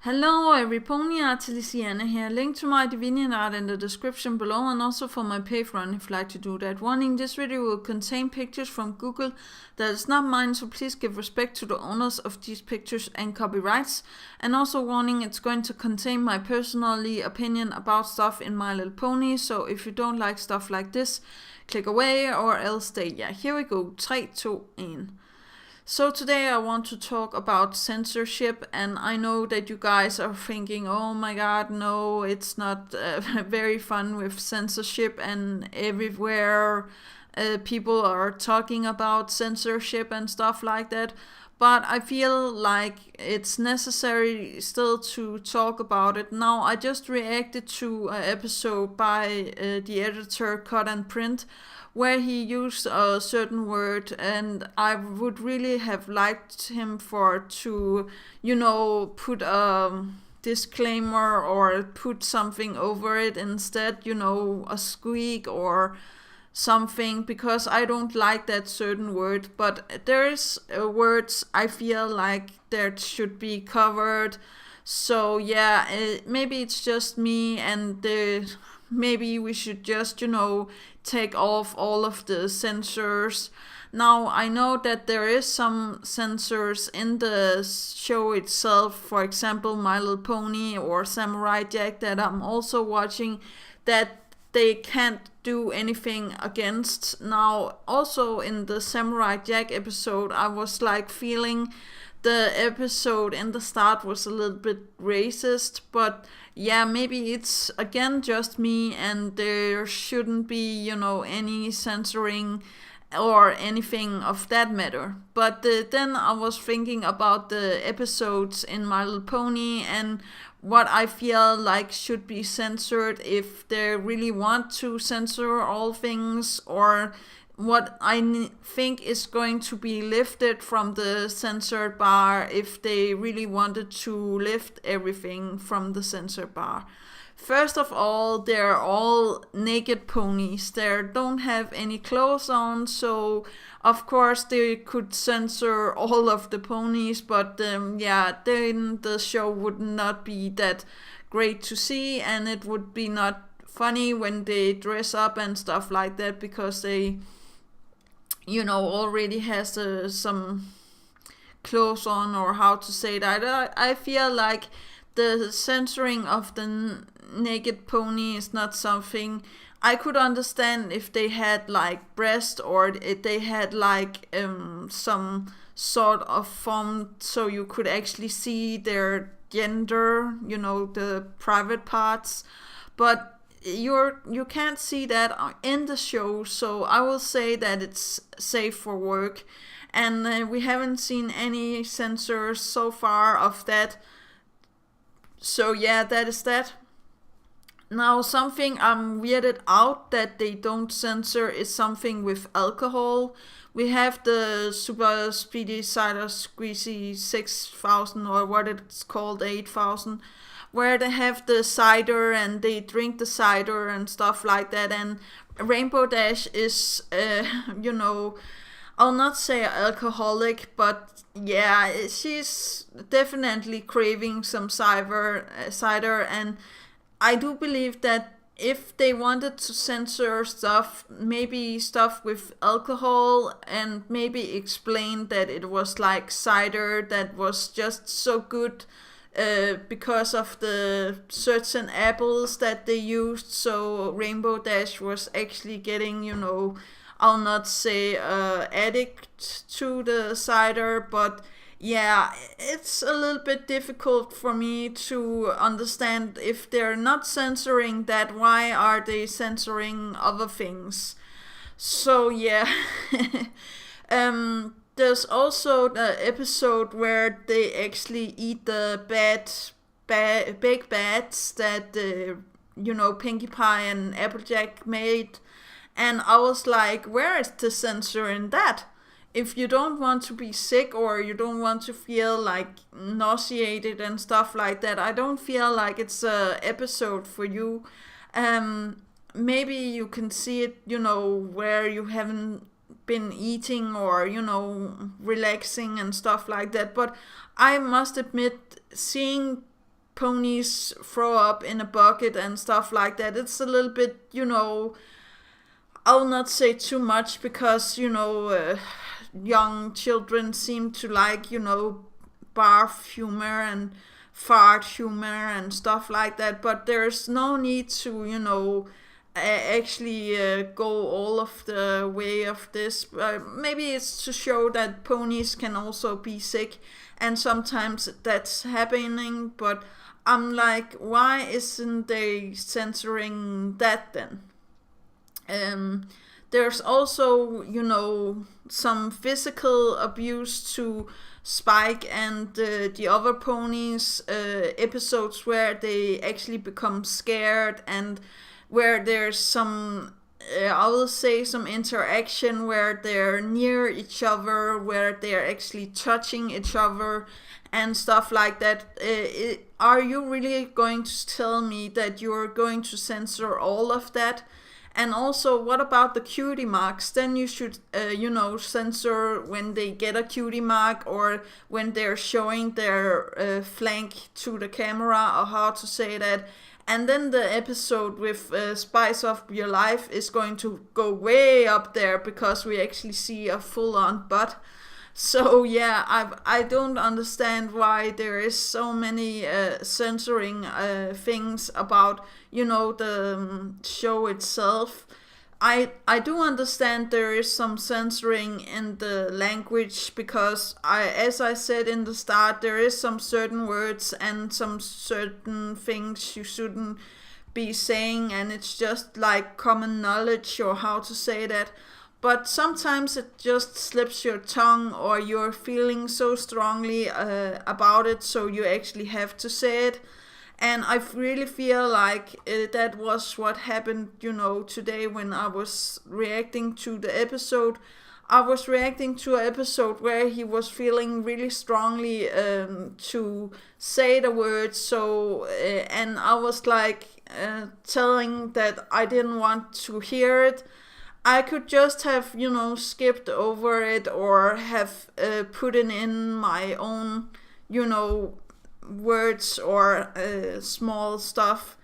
Hello everypony, Dyslexia here. Link to my DeviantArt in the description below and also for my Patreon if you'd like to do that. Warning, this video will contain pictures from Google that is not mine, so please give respect to the owners of these pictures and copyrights. And also warning, it's going to contain my personally opinion about stuff in My Little Pony, so if you don't like stuff like this, click away or else stay. Yeah, here we go. 3, 2, 1. So today I want to talk about censorship, and I know that you guys are thinking, oh my god, no, it's not very fun with censorship, and everywhere people are talking about censorship and stuff like that. But I feel like it's necessary still to talk about it. Now, I just reacted to an episode by the editor Cut and Print, where he used a certain word, and I would really have liked him to, put a disclaimer or put something over it instead, a squeak or something, because I don't like that certain word. But there is words I feel like that should be covered. So yeah, maybe it's just me, and maybe we should just, take off all of the censors. Now, I know that there is some censors in the show itself, for example, My Little Pony or Samurai Jack, that I'm also watching, that they can't do anything against. Now, also in the Samurai Jack episode, I was like feeling the episode in the start was a little bit racist, but yeah, maybe it's again just me, and there shouldn't be, any censoring or anything of that matter. But then I was thinking about the episodes in My Little Pony and what I feel like should be censored, if they really want to censor all things, or what I think is going to be lifted from the censored bar if they really wanted to lift everything from the censored bar. First of all, they're all naked ponies. They don't have any clothes on, so of course they could censor all of the ponies, but yeah, then the show would not be that great to see, and it would be not funny when they dress up and stuff like that, because they already has some clothes on, or how to say that. I feel like the censoring of the naked pony is not something I could understand if they had like breast, or if they had like some sort of form so you could actually see their gender, the private parts. But you can't see that in the show, so I will say that it's safe for work, and we haven't seen any censors so far of that. So yeah, that is that. Now, something I'm weirded out that they don't censor is something with alcohol. We have the Super Speedy Cider Squeezy 6000, or what it's called, 8000, where they have the cider and they drink the cider and stuff like that. And Rainbow Dash is, I'll not say alcoholic, but yeah, she's definitely craving some cider, and I do believe that if they wanted to censor stuff, maybe stuff with alcohol, and maybe explain that it was like cider that was just so good because of the certain apples that they used. So Rainbow Dash was actually getting, I'll not say addict to the cider, but yeah, it's a little bit difficult for me to understand. If they're not censoring that, why are they censoring other things? So yeah. There's also the episode where they actually eat the baked bats that Pinkie Pie and Applejack made, and I was like, where is the censor in that? If you don't want to be sick, or you don't want to feel like nauseated and stuff like that, I don't feel like it's a episode for you. Maybe you can see it, where you haven't been eating, or relaxing and stuff like that. But I must admit, seeing ponies throw up in a bucket and stuff like that. It's a little bit, I'll not say too much because, young children seem to like, barf humor and fart humor and stuff like that. But there's no need to, actually go all of the way of this. Maybe it's to show that ponies can also be sick, and sometimes that's happening. But I'm like, why isn't they censoring that then? There's also, some physical abuse to Spike and the other ponies, episodes where they actually become scared, and where there's some, I will say, some interaction where they're near each other, where they're actually touching each other and stuff like that. Are you really going to tell me that you're going to censor all of that? And also, what about the cutie marks? Then you should, censor when they get a cutie mark, or when they're showing their flank to the camera, or how to say that. And then the episode with Spice of Your Life is going to go way up there, because we actually see a full-on butt. So yeah, I don't understand why there is so many censoring things about, the show itself. I do understand there is some censoring in the language, because as I said in the start, there is some certain words and some certain things you shouldn't be saying, and it's just like common knowledge or how to say that. But sometimes it just slips your tongue, or you're feeling so strongly about it, so you actually have to say it. And I really feel like that was what happened, today when I was reacting to the episode. I was reacting to an episode where he was feeling really strongly to say the words, so and I was like telling that I didn't want to hear it. I could just have, skipped over it, or have put in my own, words or small stuff.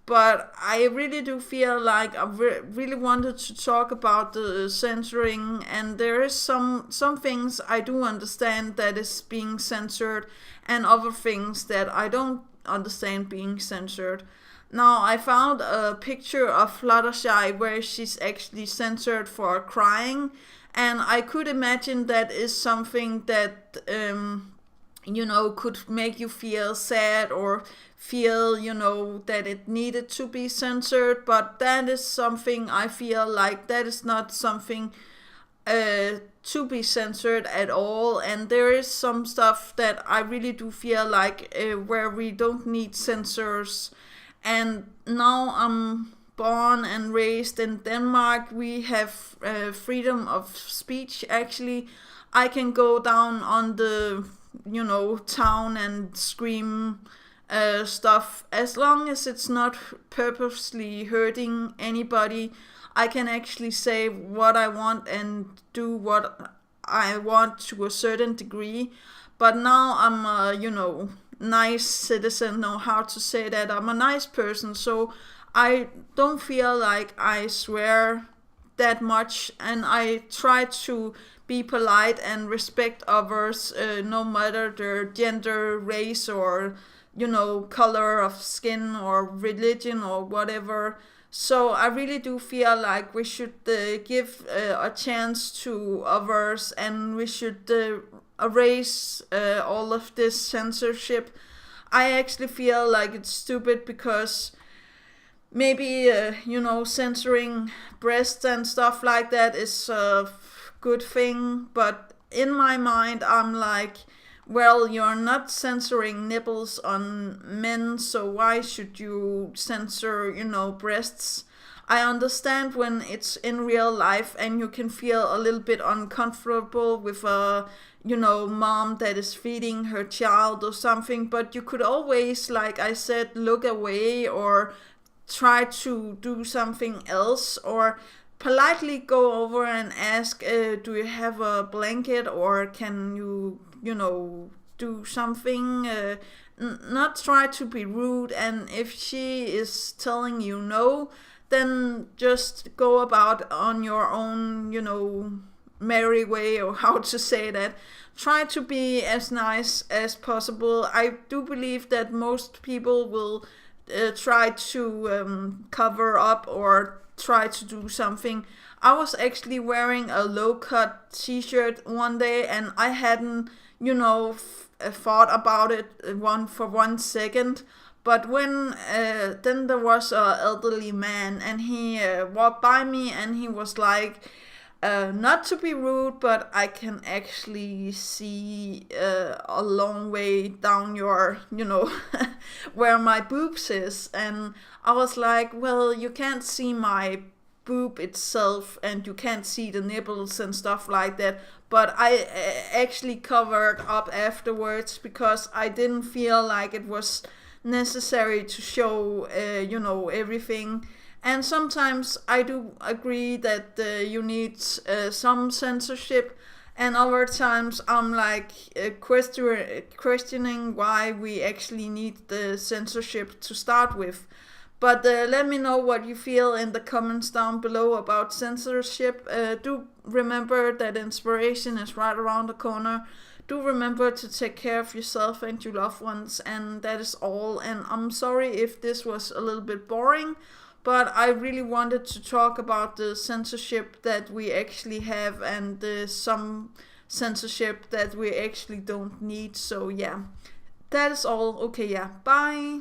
But I really do feel like I really wanted to talk about the censoring, and there is some things I do understand that is being censored, and other things that I don't understand being censored. Now, I found a picture of Fluttershy where she's actually censored for crying, and I could imagine that is something that, could make you feel sad, or feel, that it needed to be censored. But that is something I feel like that is not something to be censored at all. And there is some stuff that I really do feel like where we don't need censors. And now I'm born and raised in Denmark. We have freedom of speech, actually. I can go down on the, town and scream stuff. As long as it's not purposely hurting anybody, I can actually say what I want and do what I want to a certain degree. But now I'm nice citizen, know how to say that. I'm a nice person, so I don't feel like I swear that much, and I try to be polite and respect others, no matter their gender, race, or color of skin, or religion, or whatever. So I really do feel like we should give a chance to others, and we should erase all of this censorship. I actually feel like it's stupid, because maybe censoring breasts and stuff like that is a good thing, but in my mind I'm like, well, you're not censoring nipples on men, so why should you censor breasts? I understand when it's in real life and you can feel a little bit uncomfortable with a mom that is feeding her child or something, but you could always, like I said, look away, or try to do something else, or politely go over and ask, do you have a blanket, or can you do something not try to be rude, and if she is telling you no, then just go about on your own, merry way, or how to say that. Try to be as nice as possible. I do believe that most people will try to cover up or try to do something. I was actually wearing a low-cut t-shirt one day, and I hadn't, thought about it for 1 second. But when then there was a elderly man, and he walked by me, and he was like, not to be rude, but I can actually see a long way down your, where my boobs is. And I was like, well, you can't see my boob itself, and you can't see the nipples and stuff like that. But I actually covered up afterwards, because I didn't feel like it was necessary to show, everything. And sometimes I do agree that you need some censorship, and other times I'm like questioning why we actually need the censorship to start with. But let me know what you feel in the comments down below about censorship. Do remember that inspiration is right around the corner. Do remember to take care of yourself and your loved ones, and that is all. And I'm sorry if this was a little bit boring, but I really wanted to talk about the censorship that we actually have, and some censorship that we actually don't need. So yeah, that is all. Okay, yeah, bye.